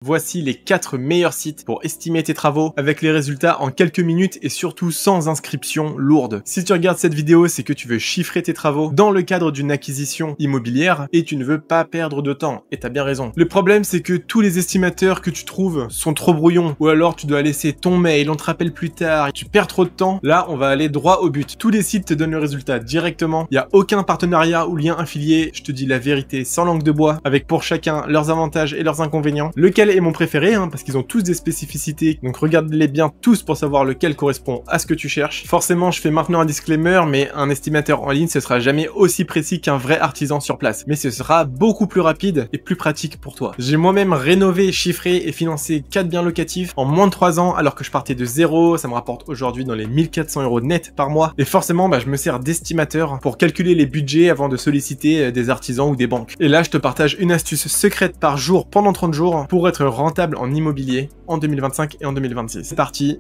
Voici les 4 meilleurs sites pour estimer tes travaux avec les résultats en quelques minutes et surtout sans inscription lourde. Si tu regardes cette vidéo, c'est que tu veux chiffrer tes travaux dans le cadre d'une acquisition immobilière et tu ne veux pas perdre de temps. Et t'as bien raison. Le problème, c'est que tous les estimateurs que tu trouves sont trop brouillons ou alors tu dois laisser ton mail, on te rappelle plus tard et tu perds trop de temps. Là, on va aller droit au but. Tous les sites te donnent le résultat directement. Il n'y a aucun partenariat ou lien affilié. Je te dis la vérité sans langue de bois avec pour chacun leurs avantages et leurs inconvénients. Lequel est mon préféré, parce qu'ils ont tous des spécificités, donc regarde-les bien tous pour savoir lequel correspond à ce que tu cherches. Forcément, je fais maintenant un disclaimer, mais un estimateur en ligne, ce sera jamais aussi précis qu'un vrai artisan sur place, mais ce sera beaucoup plus rapide et plus pratique pour toi. J'ai moi-même rénové, chiffré et financé 4 biens locatifs en moins de 3 ans, alors que je partais de zéro. Ça me rapporte aujourd'hui dans les 1400 € net par mois, et forcément, je me sers d'estimateur pour calculer les budgets avant de solliciter des artisans ou des banques. Et là, je te partage une astuce secrète par jour pendant 30 jours pour être rentable en immobilier en 2025 et en 2026. C'est parti!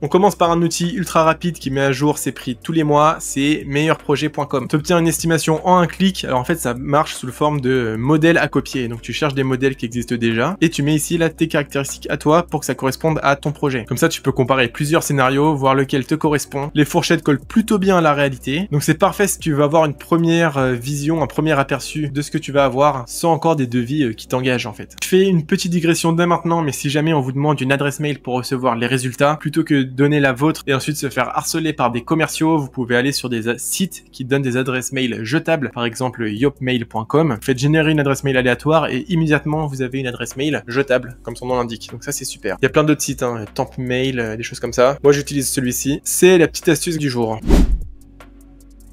On commence par un outil ultra rapide qui met à jour ses prix tous les mois, c'est meilleurprojet.com. Tu obtiens une estimation en un clic. Alors en fait, ça marche sous le forme de modèles à copier. Donc tu cherches des modèles qui existent déjà et tu mets ici là tes caractéristiques à toi pour que ça corresponde à ton projet. Comme ça, tu peux comparer plusieurs scénarios, voir lequel te correspond. Les fourchettes collent plutôt bien à la réalité. Donc c'est parfait si tu veux avoir une première vision, un premier aperçu de ce que tu vas avoir sans encore des devis qui t'engagent en fait. Je fais une petite digression dès maintenant, mais si jamais on vous demande une adresse mail pour recevoir les résultats, plutôt que donner la vôtre et ensuite se faire harceler par des commerciaux, vous pouvez aller sur des sites qui donnent des adresses mail jetables, par exemple yopmail.com. Faites générer une adresse mail aléatoire et immédiatement vous avez une adresse mail jetable, comme son nom l'indique. Donc ça c'est super. Il y a plein d'autres sites, Tempmail, des choses comme ça. Moi j'utilise celui-ci. C'est la petite astuce du jour.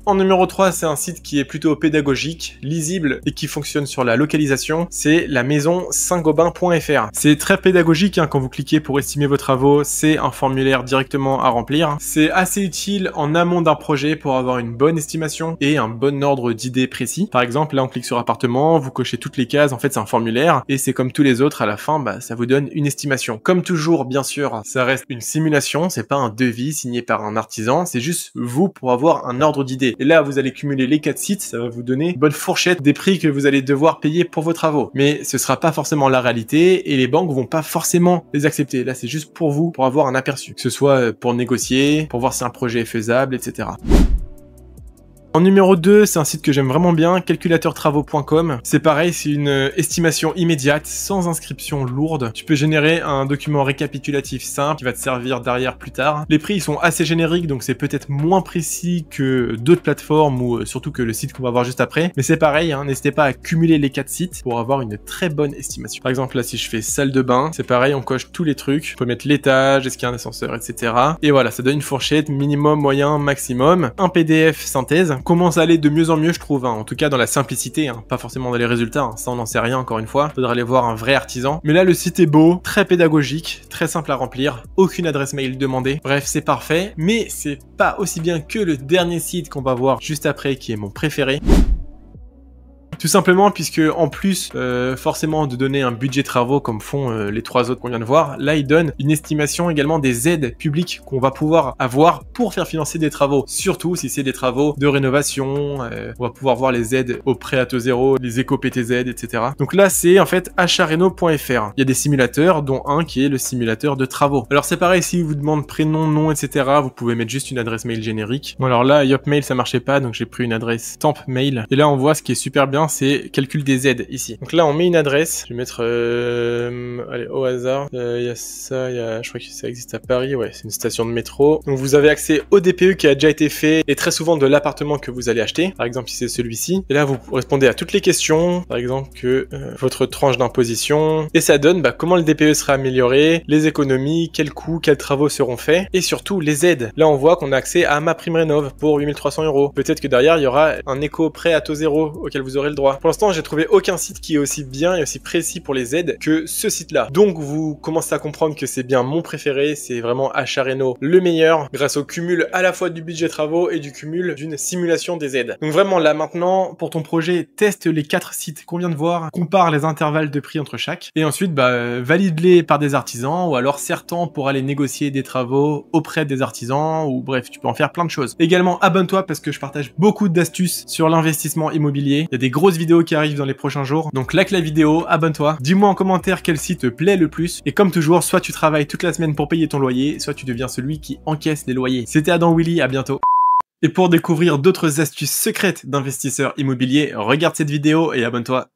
En numéro 3, c'est un site qui est plutôt pédagogique, lisible et qui fonctionne sur la localisation. C'est la maison saint-gobain.fr. C'est très pédagogique quand vous cliquez pour estimer vos travaux. C'est un formulaire directement à remplir. C'est assez utile en amont d'un projet pour avoir une bonne estimation et un bon ordre d'idées précis. Par exemple, là on clique sur appartement, vous cochez toutes les cases. En fait, c'est un formulaire et c'est comme tous les autres. À la fin, ça vous donne une estimation. Comme toujours, bien sûr, ça reste une simulation. C'est pas un devis signé par un artisan. C'est juste vous pour avoir un ordre d'idées. Et là, vous allez cumuler les 4 sites, ça va vous donner une bonne fourchette des prix que vous allez devoir payer pour vos travaux. Mais ce sera pas forcément la réalité et les banques vont pas forcément les accepter. Là, c'est juste pour vous, pour avoir un aperçu. Que ce soit pour négocier, pour voir si un projet est faisable, etc. En numéro 2, c'est un site que j'aime vraiment bien, calculateurtravaux.com. C'est pareil, c'est une estimation immédiate, sans inscription lourde. Tu peux générer un document récapitulatif simple qui va te servir derrière plus tard. Les prix, ils sont assez génériques, donc c'est peut-être moins précis que d'autres plateformes ou surtout que le site qu'on va voir juste après. Mais c'est pareil, n'hésitez pas à cumuler les 4 sites pour avoir une très bonne estimation. Par exemple, là, si je fais salle de bain, c'est pareil, on coche tous les trucs. On peut mettre l'étage, est-ce qu'il y a un ascenseur, etc. Et voilà, ça donne une fourchette minimum, moyen, maximum. Un PDF synthèse. Commence à aller de mieux en mieux, je trouve, en tout cas dans la simplicité, pas forcément dans les résultats, ça on n'en sait rien encore une fois, faudra aller voir un vrai artisan. Mais là le site est beau, très pédagogique, très simple à remplir, aucune adresse mail demandée, bref c'est parfait, mais c'est pas aussi bien que le dernier site qu'on va voir juste après qui est mon préféré. Tout simplement puisque en plus forcément de donner un budget travaux comme font les 3 autres qu'on vient de voir, là il donne une estimation également des aides publiques qu'on va pouvoir avoir pour faire financer des travaux. Surtout si c'est des travaux de rénovation, on va pouvoir voir les aides au prêt à taux zéro, les éco-PTZ, etc. Donc là c'est en fait achareno.fr. Il y a des simulateurs dont un qui est le simulateur de travaux. Alors c'est pareil, si vous demande prénom, nom, etc. vous pouvez mettre juste une adresse mail générique. Bon alors là Yopmail ça marchait pas donc j'ai pris une adresse Tempmail. Et là on voit ce qui est super bien, c'est calcul des aides ici. Donc là on met une adresse, je vais mettre allez au hasard, il y a ça, je crois que ça existe à Paris, ouais c'est une station de métro. Donc vous avez accès au DPE qui a déjà été fait et très souvent de l'appartement que vous allez acheter, par exemple si c'est celui-ci. Et là vous répondez à toutes les questions, par exemple que votre tranche d'imposition, et ça donne comment le DPE sera amélioré, les économies, quels coûts, quels travaux seront faits, et surtout les aides. Là on voit qu'on a accès à ma prime rénov pour 8300 €. Peut-être que derrière il y aura un éco prêt à taux zéro auquel vous aurez le droit. Pour l'instant, j'ai trouvé aucun site qui est aussi bien et aussi précis pour les aides que ce site-là. Donc, vous commencez à comprendre que c'est bien mon préféré. C'est vraiment Achareno le meilleur grâce au cumul à la fois du budget travaux et du cumul d'une simulation des aides. Donc vraiment, là, maintenant, pour ton projet, teste les 4 sites qu'on vient de voir, compare les intervalles de prix entre chaque et ensuite, valide-les par des artisans ou alors certains pour aller négocier des travaux auprès des artisans ou bref, tu peux en faire plein de choses. Également, abonne-toi parce que je partage beaucoup d'astuces sur l'investissement immobilier. Il y a des gros grosses vidéos qui arrivent dans les prochains jours. Donc like la vidéo, abonne-toi, dis-moi en commentaire quel site te plaît le plus. Et comme toujours, soit tu travailles toute la semaine pour payer ton loyer, soit tu deviens celui qui encaisse les loyers. C'était Adam Willy, à bientôt. Et pour découvrir d'autres astuces secrètes d'investisseurs immobiliers, regarde cette vidéo et abonne-toi.